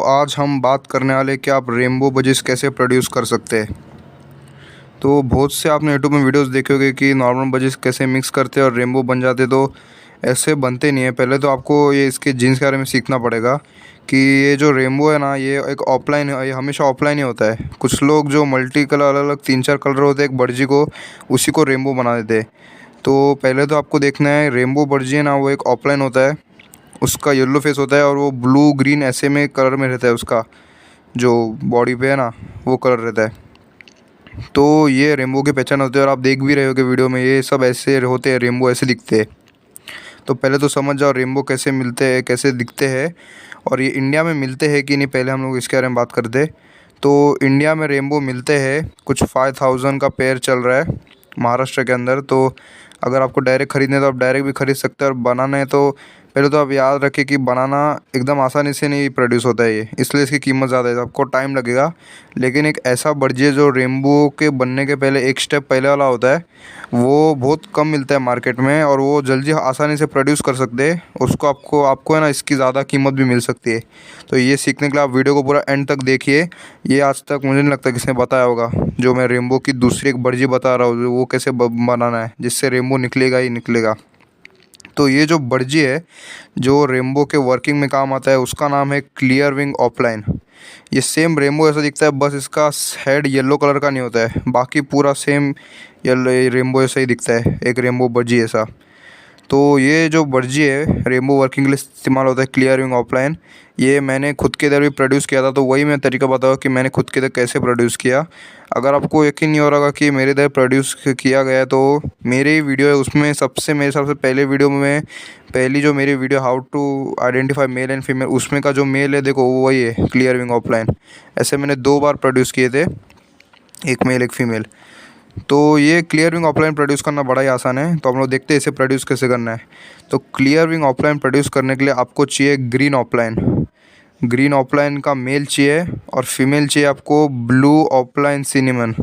आज हम बात करने वाले कि आप रेनबो बजेस कैसे प्रोड्यूस कर सकते हैं। तो बहुत से आपने यूट्यूब में वीडियोस देखे होंगे कि नॉर्मल बजेस कैसे मिक्स करते हैं और रेनबो बन जाते, तो ऐसे बनते नहीं है। पहले तो आपको ये इसके जीन्स के बारे में सीखना पड़ेगा कि ये जो रेनबो है ना, ये एक ऑफलाइन है, ये हमेशा ऑफलाइन ही होता है। कुछ लोग जो मल्टी कलर अलग अलग 3-4 कलर होते हैं एक बर्जी को, उसी को रेनबो बना देते हैं। तो पहले तो आपको देखना है रेनबो बर्जी है ना, वो एक ऑफलाइन होता है, उसका येलो फेस होता है और वो ब्लू ग्रीन ऐसे में कलर में रहता है। उसका जो बॉडी पे है ना, वो कलर रहता है। तो ये रेनबो की पहचान होती है और आप देख भी रहे होगे वीडियो में, ये सब ऐसे होते हैं, रेनबो ऐसे दिखते हैं। तो पहले तो समझ जाओ रेनबो कैसे मिलते हैं, कैसे दिखते हैं और ये इंडिया में मिलते हैं कि नहीं, पहले हम लोग इसके बारे में बात करते हैं। तो इंडिया में रेनबो मिलते हैं, कुछ 5000 का पेयर चल रहा है महाराष्ट्र के अंदर। तो अगर आपको डायरेक्ट ख़रीदने तो आप डायरेक्ट भी ख़रीद सकते हैं, और बनाना है तो पहले तो आप याद रखें कि बनाना एकदम आसानी से नहीं प्रोड्यूस होता है ये, इसलिए इसकी कीमत ज़्यादा है, आपको टाइम लगेगा। लेकिन एक ऐसा बर्जी जो रेनबो के बनने के पहले एक स्टेप पहले वाला होता है, वो बहुत कम मिलता है मार्केट में और वो जल्दी आसानी से प्रोड्यूस कर सकते हैं। उसको आपको आपको है ना, इसकी ज़्यादा कीमत भी मिल सकती है। तो ये सीखने के लिए आप वीडियो को पूरा एंड तक देखिए। ये आज तक मुझे नहीं लगता किसने बताया होगा, जो मैं रेनबो की दूसरी एक बर्जी बता रहा हूँ वो कैसे बनाना है जिससे रेनबो निकलेगा ही निकलेगा। तो ये जो बर्जी है जो रेनबो के वर्किंग में काम आता है, उसका नाम है क्लियर विंग ऑफलाइन। ये सेम रेनबो ऐसा दिखता है, बस इसका हेड येलो कलर का नहीं होता है, बाकी पूरा सेम येलो रेनबो ऐसा ही दिखता है, एक रेनबो बर्जी ऐसा। तो ये जो बर्जी है रेनबो वर्किंग के लिए इस्तेमाल होता है क्लियर विंग ऑफलाइन। ये मैंने खुद के इधर भी प्रोड्यूस किया था, तो वही मैं तरीका बताऊँ कि मैंने खुद के इधर कैसे प्रोड्यूस किया। अगर आपको यकीन नहीं हो रहा कि मेरे इधर प्रोड्यूस किया गया है, तो मेरे ही वीडियो है उसमें सबसे मेरे सबसे पहले वीडियो में, पहली जो मेरी video how to identify male and female, उसमें का जो मेल है देखो वो वही है क्लियर विंग ऑफलाइन। ऐसे मैंने 2 बार प्रोड्यूस किए थे, एक मेल एक फ़ीमेल। तो ये क्लियर विंग ऑफलाइन प्रोड्यूस करना बड़ा ही आसान है। तो हम लोग देखते हैं इसे प्रोड्यूस कैसे करना है। तो क्लियर विंग ऑफलाइन प्रोड्यूस करने के लिए आपको चाहिए ग्रीन ऑफलाइन। ग्रीन ऑफलाइन का मेल चाहिए और फीमेल चाहिए आपको blue offline cinnamon.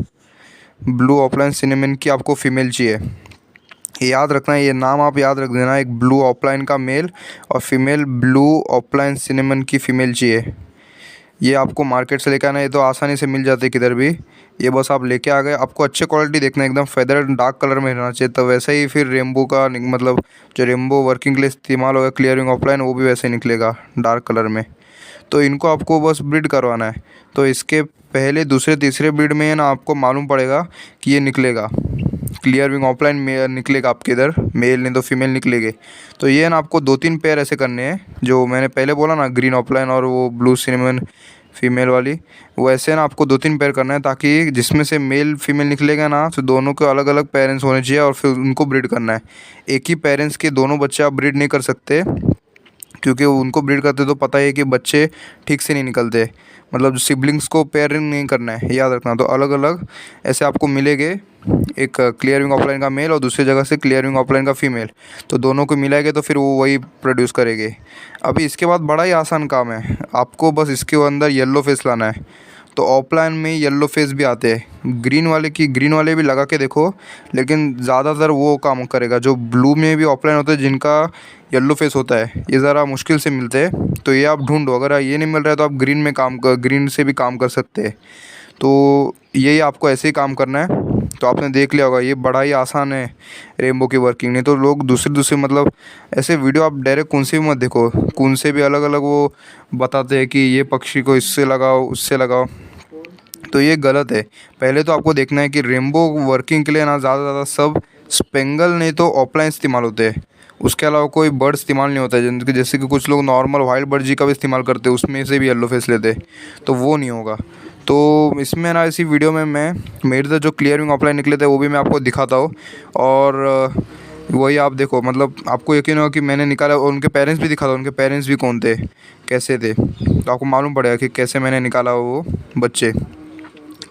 Blue offline cinnamon की आपको फ़ीमेल चाहिए। ये याद रखना है, ये नाम आप याद रख देना, एक ब्लू ऑफलाइन का मेल और फीमेल ब्लू ऑफलाइन सिनेमन की फ़ीमेल चाहिए। ये आपको मार्केट से लेकर आना, ये तो आसानी से मिल जाते किधर भी। ये बस आप लेके आ गए, आपको अच्छे क्वालिटी देखना है, एकदम फेदर डार्क कलर में रहना चाहिए। तो वैसे ही फिर रेनबो का मतलब जो रेनबो वर्किंग के लिए इस्तेमाल होगा क्लियर विंग ऑफलाइन, वो भी वैसे ही निकलेगा डार्क कलर में। तो इनको आपको बस ब्रीड करवाना है। तो इसके पहले दूसरे तीसरे ब्रीड में ना आपको मालूम पड़ेगा कि ये निकलेगा क्लियर विंग ऑफलाइन निकलेगा आपके इधर, मेल नहीं तो फीमेल निकलेगी। तो ये ना आपको 2-3 पेयर ऐसे करने हैं, जो मैंने पहले बोला ना ग्रीन ऑफलाइन और वो ब्लू सिनेमन फीमेल वाली, वो ऐसे ना आपको 2-3 पेयर करना है, ताकि जिसमें से मेल फीमेल निकलेगा ना, तो दोनों के अलग अलग पेरेंट्स होने चाहिए और फिर उनको ब्रीड करना है। एक ही पेरेंट्स के दोनों बच्चे आप ब्रीड नहीं कर सकते, क्योंकि उनको ब्रीड करते तो पता ही है कि बच्चे ठीक से नहीं निकलते, मतलब सिबलिंग्स को पेयरिंग नहीं करना है, याद रखना। तो अलग अलग ऐसे आपको मिलेंगे, एक क्लियर विंग ऑफलाइन का मेल और दूसरी जगह से क्लियर विंग ऑफलाइन का फ़ीमेल, तो दोनों को मिलाएंगे तो फिर वो वही प्रोड्यूस करेंगे। अभी इसके बाद बड़ा ही आसान काम है, आपको बस इसके अंदर येलो फेस लाना है। तो ऑफलाइन में येलो फेस भी आते हैं, ग्रीन वाले भी लगा के देखो, लेकिन ज़्यादातर वो काम करेगा। जो ब्लू में भी ऑफलाइन होते हैं जिनका येलो फेस होता है, ये ज़रा मुश्किल से मिलते हैं, तो ये आप ढूंढो। अगर ये नहीं मिल रहा है तो आप ग्रीन से भी काम कर सकते हैं। तो यही आपको ऐसे ही काम करना है। तो आपने देख लिया होगा, ये बड़ा ही आसान है रेनबो की वर्किंग। नहीं तो लोग दूसरे मतलब ऐसे वीडियो आप डायरेक्ट कौन से भी मत देखो, कौन से भी अलग अलग वो बताते हैं कि ये पक्षी को इससे लगाओ उससे लगाओ, तो ये गलत है। पहले तो आपको देखना है कि रेनबो वर्किंग के लिए ना ज़्यादा सब स्पेंगल नहीं तो ऑफलाइन इस्तेमाल होते हैं, उसके अलावा कोई बर्ड इस्तेमाल नहीं होता है। जैसे कि कुछ लोग नॉर्मल वाइल्ड बर्ड जी का भी इस्तेमाल करते हैं, उसमें से भी येलो फेस लेते हैं, तो वो नहीं होगा। तो इसमें ना इसी वीडियो में मैं मेरे तो जो क्लियर विंग ऑफलाइन निकले थे वो भी मैं आपको दिखाता हूँ, और वही आप देखो, मतलब आपको यकीन होगा कि मैंने निकाला, और उनके पेरेंट्स भी दिखाता, उनके पेरेंट्स भी कौन थे कैसे थे, तो आपको मालूम पड़ेगा कि कैसे मैंने निकाला वो बच्चे।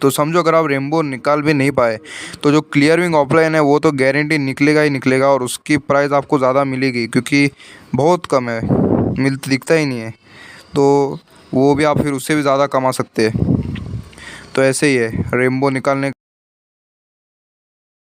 तो समझो अगर आप रेनबो निकाल भी नहीं पाए, तो जो क्लियर विंग ऑफलाइन है वो तो गारंटी निकलेगा ही निकलेगा, और उसकी प्राइस आपको ज़्यादा मिलेगी क्योंकि बहुत कम है, दिखता ही नहीं है। तो वो भी आप फिर उससे भी ज़्यादा कमा सकते हैं। तो ऐसे ही है रेनबो निकालने